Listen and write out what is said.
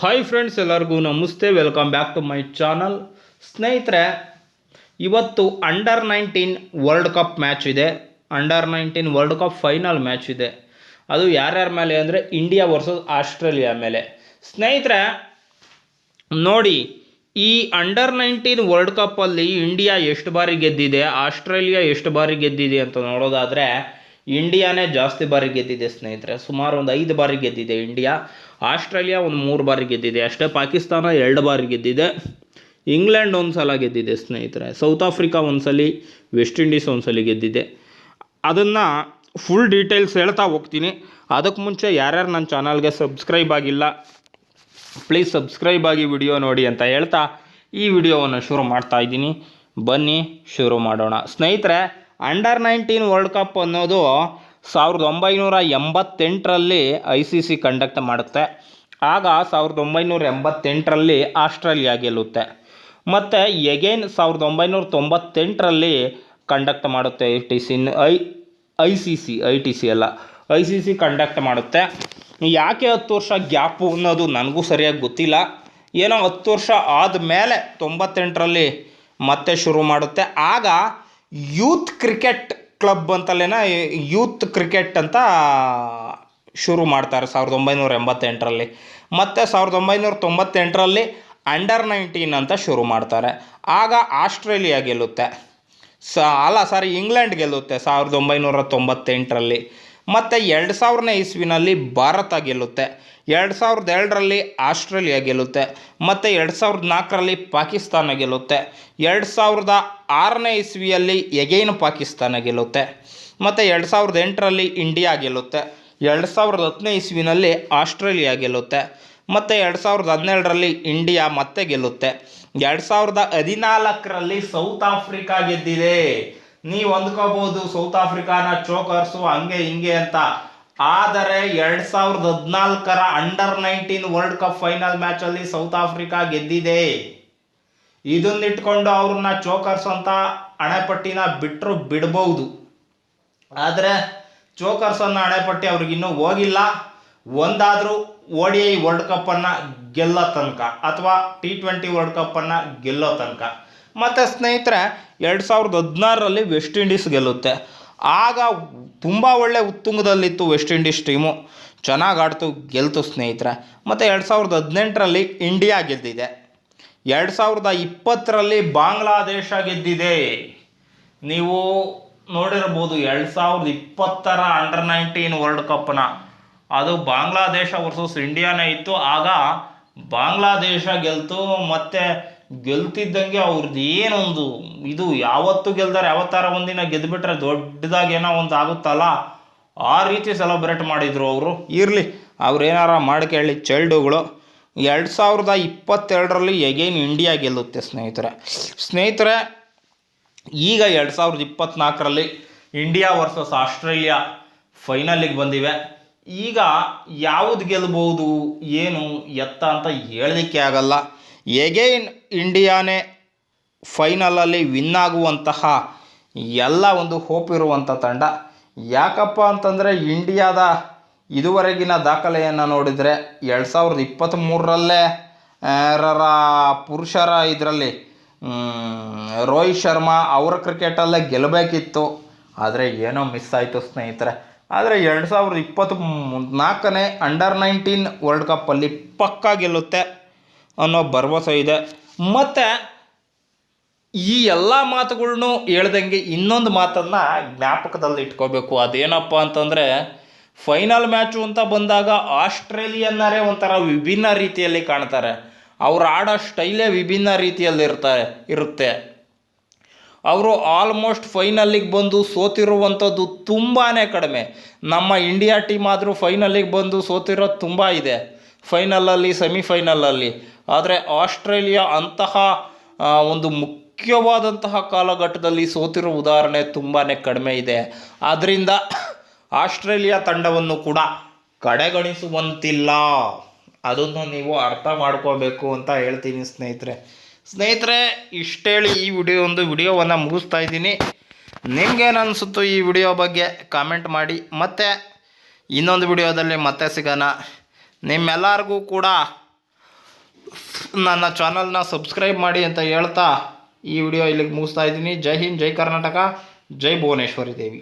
Hi friends, ಎಲ್ಲರಿಗೂ ನಮಸ್ತೆ. Welcome back to my channel. ಸ್ನೇಹಿತರೆ, ಇವತ್ತು ಅಂಡರ್-19 ವರ್ಲ್ಡ್ ಕಪ್ ಮ್ಯಾಚ್ ಇದೆ. Under nineteen world cup final match ಇದೆ. ಅದು ಯಾರ್ಯಾರ ಮೇಲೆ ಅಂದರೆ ಇಂಡಿಯಾ ವರ್ಸಸ್ ಆಸ್ಟ್ರೇಲಿಯಾ ಮೇಲೆ. ಸ್ನೇಹಿತರೆ ನೋಡಿ, ಈ ಅಂಡರ್-19 ವರ್ಲ್ಡ್ ಕಪ್ಪಲ್ಲಿ ಇಂಡಿಯಾ ಎಷ್ಟು ಬಾರಿ ಗೆದ್ದಿದೆ, ಆಸ್ಟ್ರೇಲಿಯಾ ಎಷ್ಟು ಬಾರಿ ಗೆದ್ದಿದೆ ಅಂತ ನೋಡೋದಾದರೆ ಇಂಡಿಯಾನೇ ಜಾಸ್ತಿ ಬಾರಿ ಗೆದ್ದಿದೆ ಸ್ನೇಹಿತರೆ. ಸುಮಾರು ಒಂದು 5 ಬಾರಿ ಗೆದ್ದಿದೆ ಇಂಡಿಯಾ. ಆಸ್ಟ್ರೇಲಿಯಾ ಒಂದು 3 ಬಾರಿ ಗೆದ್ದಿದೆ ಅಷ್ಟೇ. ಪಾಕಿಸ್ತಾನ 2 ಬಾರಿ ಗೆದ್ದಿದೆ. ಇಂಗ್ಲೆಂಡ್ ಒಂದು ಸಲ ಗೆದ್ದಿದೆ ಸ್ನೇಹಿತರೆ. ಸೌತ್ ಆಫ್ರಿಕಾ ಒಂದು ಸಲ, ವೆಸ್ಟ್ ಇಂಡೀಸ್ ಒಂದು ಸಲ ಗೆದ್ದಿದೆ. ಅದನ್ನು ಫುಲ್ ಡೀಟೇಲ್ಸ್ ಹೇಳ್ತಾ ಹೋಗ್ತೀನಿ. ಅದಕ್ಕೆ ಮುಂಚೆ ಯಾರ್ಯಾರು ನನ್ನ ಚಾನಲ್ಗೆ ಸಬ್ಸ್ಕ್ರೈಬ್ ಆಗಿಲ್ಲ, ಪ್ಲೀಸ್ ಸಬ್ಸ್ಕ್ರೈಬ್ ಆಗಿ ವಿಡಿಯೋ ನೋಡಿ ಅಂತ ಹೇಳ್ತಾ ಈ ವಿಡಿಯೋವನ್ನು ಶುರು ಮಾಡ್ತಾ ಇದ್ದೀನಿ. ಬನ್ನಿ ಶುರು ಮಾಡೋಣ. ಸ್ನೇಹಿತರೆ, ಅಂಡರ್-19 ವರ್ಲ್ಡ್ ಕಪ್ ಅನ್ನೋದು 1988ರಲ್ಲಿ ICC ಕಂಡಕ್ಟ್ ಮಾಡುತ್ತೆ. ಆಗ 1988ರಲ್ಲಿ ಆಸ್ಟ್ರೇಲಿಯಾ ಗೆಲ್ಲುತ್ತೆ. ಮತ್ತು ಎಗೇನ್ 1998ರಲ್ಲಿ ಕಂಡಕ್ಟ್ ಮಾಡುತ್ತೆ ICC ಕಂಡಕ್ಟ್ ಮಾಡುತ್ತೆ. ಯಾಕೆ 10 ವರ್ಷ ಗ್ಯಾಪು ಅನ್ನೋದು ನನಗೂ ಸರಿಯಾಗಿ ಗೊತ್ತಿಲ್ಲ. ಏನೋ 10 ವರ್ಷ ಆದಮೇಲೆ 98ರಲ್ಲಿ ಮತ್ತೆ ಶುರು ಮಾಡುತ್ತೆ. ಆಗ ಯೂತ್ ಕ್ರಿಕೆಟ್ ಕ್ಲಬ್ ಅಂತಲೇನ ಯೂತ್ ಕ್ರಿಕೆಟ್ ಅಂತ ಶುರು ಮಾಡ್ತಾರೆ 1988ರಲ್ಲಿ. ಮತ್ತು 1998ರಲ್ಲಿ ಅಂಡರ್-19 ಅಂತ ಶುರು ಮಾಡ್ತಾರೆ. ಆಗ ಆಸ್ಟ್ರೇಲಿಯಾ ಗೆಲ್ಲುತ್ತೆ. ಇಂಗ್ಲೆಂಡ್ ಗೆಲ್ಲುತ್ತೆ 1998ರಲ್ಲಿ. ಮತ್ತು 2000ನೇ ಇಸ್ವಿನಲ್ಲಿ ಭಾರತ ಗೆಲ್ಲುತ್ತೆ. 2002ರಲ್ಲಿ ಆಸ್ಟ್ರೇಲಿಯಾ ಗೆಲ್ಲುತ್ತೆ. ಮತ್ತು 2004ರಲ್ಲಿ ಪಾಕಿಸ್ತಾನ ಗೆಲ್ಲುತ್ತೆ. 2006ನೇ ಇಸ್ವಿಯಲ್ಲಿ ಎಗೈನ್ ಪಾಕಿಸ್ತಾನ ಗೆಲ್ಲುತ್ತೆ. ಮತ್ತು 2008ರಲ್ಲಿ ಇಂಡಿಯಾ ಗೆಲ್ಲುತ್ತೆ. 2010ನೇ ಇಸ್ವಿನಲ್ಲಿ ಆಸ್ಟ್ರೇಲಿಯಾ ಗೆಲ್ಲುತ್ತೆ. ಮತ್ತು 2012ರಲ್ಲಿ ಇಂಡಿಯಾ ಮತ್ತೆ ಗೆಲ್ಲುತ್ತೆ. 2014ರಲ್ಲಿ ಸೌತ್ ಆಫ್ರಿಕಾ ಗೆದ್ದಿದೆ. ನೀವು ಅಂದ್ಕೋಬೋದು ಸೌತ್ ಆಫ್ರಿಕಾನ ಚೋಕರ್ಸು ಹಂಗೆ ಹಿಂಗೆ ಅಂತ. ಆದರೆ 2014ರ ಅಂಡರ್-19 ವರ್ಲ್ಡ್ ಕಪ್ ಫೈನಲ್ ಮ್ಯಾಚಲ್ಲಿ ಸೌತ್ ಆಫ್ರಿಕಾ ಗೆದ್ದಿದೆ. ಇದನ್ನಿಟ್ಕೊಂಡು ಅವ್ರನ್ನ ಚೋಕರ್ಸ್ ಅಂತ ಹಣೆಪಟ್ಟಿನ ಬಿಡ್ಬೋದು. ಆದರೆ ಚೋಕರ್ಸ್ ಅನ್ನೋ ಹಣೆಪಟ್ಟಿ ಅವ್ರಿಗಿನ್ನೂ ಹೋಗಿಲ್ಲ. ಒಂದಾದರೂ ODI ವರ್ಲ್ಡ್ ಕಪ್ಪನ್ನು ಗೆಲ್ಲೋ ತನಕ ಅಥವಾ T20 ವರ್ಲ್ಡ್ ಕಪ್ಪನ್ನು ಗೆಲ್ಲೋ ತನಕ. ಮತ್ತು ಸ್ನೇಹಿತರೆ, 2016ರಲ್ಲಿ ವೆಸ್ಟ್ ಇಂಡೀಸ್ ಗೆಲ್ಲುತ್ತೆ. ಆಗ ತುಂಬ ಒಳ್ಳೆ ಉತ್ತುಂಗದಲ್ಲಿತ್ತು ವೆಸ್ಟ್ ಇಂಡೀಸ್ ಟೀಮು, ಚೆನ್ನಾಗಿ ಆಡ್ತು, ಗೆಲ್ತು ಸ್ನೇಹಿತರೆ. ಮತ್ತು 2018ರಲ್ಲಿ ಇಂಡಿಯಾ ಗೆದ್ದಿದೆ. 2020ರಲ್ಲಿ ಬಾಂಗ್ಲಾದೇಶ ಗೆದ್ದಿದೆ. ನೀವು ನೋಡಿರ್ಬೋದು 2020ರ ಅಂಡರ್-19 ವರ್ಲ್ಡ್ ಕಪ್ನ, ಅದು ಬಾಂಗ್ಲಾದೇಶ ವರ್ಸಸ್ ಇಂಡಿಯಾನೇ ಇತ್ತು. ಆಗ ಬಾಂಗ್ಲಾದೇಶ ಗೆಲ್ತು. ಮತ್ತು ಗೆಲ್ತಿದ್ದಂಗೆ ಅವ್ರದ್ದು ಏನೊಂದು ಇದು, ಯಾವತ್ತೂ ಗೆಲ್ದಾರೆ ಯಾವತ್ತಾರ ಒಂದಿನ ಗೆದ್ದುಬಿಟ್ರೆ ದೊಡ್ಡದಾಗಿ ಏನೋ ಒಂದು ಆಗುತ್ತಲ್ಲ, ಆ ರೀತಿ ಸೆಲೆಬ್ರೇಟ್ ಮಾಡಿದರು ಅವರು. ಇರಲಿ, ಅವ್ರೇನಾರ ಮಾಡ್ಕೊಳ್ಳಿ ಚೈಲ್ಡುಗಳು. 2022ರಲ್ಲಿ ಎಗೈನ್ ಇಂಡಿಯಾ ಗೆಲ್ಲುತ್ತೆ ಸ್ನೇಹಿತರೆ. ಈಗ 2024ರಲ್ಲಿ ಇಂಡಿಯಾ ವರ್ಸಸ್ ಆಸ್ಟ್ರೇಲಿಯಾ ಫೈನಲ್ಲಿಗೆ ಬಂದಿವೆ. ಈಗ ಯಾವುದು ಗೆಲ್ಬೋದು ಏನು ಎತ್ತ ಅಂತ ಹೇಳಲಿಕ್ಕೆ ಆಗಲ್ಲ. ಎಗೈನ್ ಇಂಡಿಯಾನೇ ಫೈನಲಲ್ಲಿ ವಿನ್ ಆಗುವಂತಹ ಎಲ್ಲ ಒಂದು ಹೋಪ್ ಇರುವಂಥ ತಂಡ. ಯಾಕಪ್ಪ ಅಂತಂದರೆ ಇಂಡಿಯಾದ ಇದುವರೆಗಿನ ದಾಖಲೆಯನ್ನು ನೋಡಿದರೆ 2023ರಲ್ಲೇ ಪುರುಷರ ಇದರಲ್ಲಿ ರೋಹಿತ್ ಶರ್ಮಾ ಅವರ ಕ್ರಿಕೆಟಲ್ಲೇ ಗೆಲ್ಲಬೇಕಿತ್ತು. ಆದರೆ ಏನೋ ಮಿಸ್ ಆಯಿತು ಸ್ನೇಹಿತರೆ. ಆದರೆ 2024ನೇ ಅಂಡರ್-19 ವರ್ಲ್ಡ್ ಕಪ್ಪಲ್ಲಿ ಪಕ್ಕಾ ಗೆಲ್ಲುತ್ತೆ ಅನ್ನೋ ಭರವಸೆ ಇದೆ. ಮತ್ತು ಈ ಎಲ್ಲ ಮಾತುಗಳ್ನೂ ಹೇಳ್ದಂಗೆ ಇನ್ನೊಂದು ಮಾತನ್ನು ಜ್ಞಾಪಕದಲ್ಲಿ ಇಟ್ಕೋಬೇಕು. ಅದೇನಪ್ಪ ಅಂತಂದರೆ, ಫೈನಲ್ ಮ್ಯಾಚು ಅಂತ ಬಂದಾಗ ಆಸ್ಟ್ರೇಲಿಯನ್ನರೇ ಒಂಥರ ವಿಭಿನ್ನ ರೀತಿಯಲ್ಲಿ ಕಾಣ್ತಾರೆ. ಅವ್ರು ಆಡೋ ಸ್ಟೈಲೇ ವಿಭಿನ್ನ ರೀತಿಯಲ್ಲಿ ಇರುತ್ತೆ. ಅವರು ಆಲ್ಮೋಸ್ಟ್ ಫೈನಲ್ಲಿಗೆ ಬಂದು ಸೋತಿರುವಂಥದ್ದು ತುಂಬಾ ಕಡಿಮೆ. ನಮ್ಮ ಇಂಡಿಯಾ ಟೀಮ್ ಆದರೂ ಫೈನಲ್ಲಿಗೆ ಬಂದು ಸೋತಿರೋದು ತುಂಬ ಇದೆ, ಫೈನಲಲ್ಲಿ, ಸೆಮಿಫೈನಲಲ್ಲಿ. ಆದರೆ ಆಸ್ಟ್ರೇಲಿಯಾ ಅಂತಹ ಒಂದು ಮುಖ್ಯವಾದಂತಹ ಕಾಲಘಟ್ಟದಲ್ಲಿ ಸೋತಿರೋ ಉದಾಹರಣೆ ತುಂಬಾ ಕಡಿಮೆ ಇದೆ. ಆದ್ದರಿಂದ ಆಸ್ಟ್ರೇಲಿಯಾ ತಂಡವನ್ನು ಕೂಡ ಕಡೆಗಣಿಸುವಂತಿಲ್ಲ. ಅದನ್ನು ನೀವು ಅರ್ಥ ಮಾಡ್ಕೋಬೇಕು ಅಂತ ಹೇಳ್ತೀನಿ ಸ್ನೇಹಿತರೆ. ಇಷ್ಟೇಳಿ ಈ ವಿಡಿಯೋವನ್ನು ಮುಗಿಸ್ತಾ ಇದ್ದೀನಿ. ನಿಮಗೇನು ಅನಿಸುತ್ತೋ ಈ ವಿಡಿಯೋ ಬಗ್ಗೆ ಕಾಮೆಂಟ್ ಮಾಡಿ. ಮತ್ತು ಇನ್ನೊಂದು ವಿಡಿಯೋದಲ್ಲಿ ಮತ್ತೆ ಸಿಗೋಣ. ನಿಮ್ಮೆಲ್ಲರಿಗೂ ಕೂಡ ನನ್ನ ಚಾನಲ್ನ ಸಬ್ಸ್ಕ್ರೈಬ್ ಮಾಡಿ ಅಂತ ಹೇಳ್ತಾ ಈ ವಿಡಿಯೋ ಇಲ್ಲಿಗೆ ಮುಗಿಸ್ತಾ ಇದ್ದೀನಿ. ಜೈ ಹಿಂದ್, ಜೈ ಕರ್ನಾಟಕ, ಜೈ ಭುವನೇಶ್ವರಿ ದೇವಿ.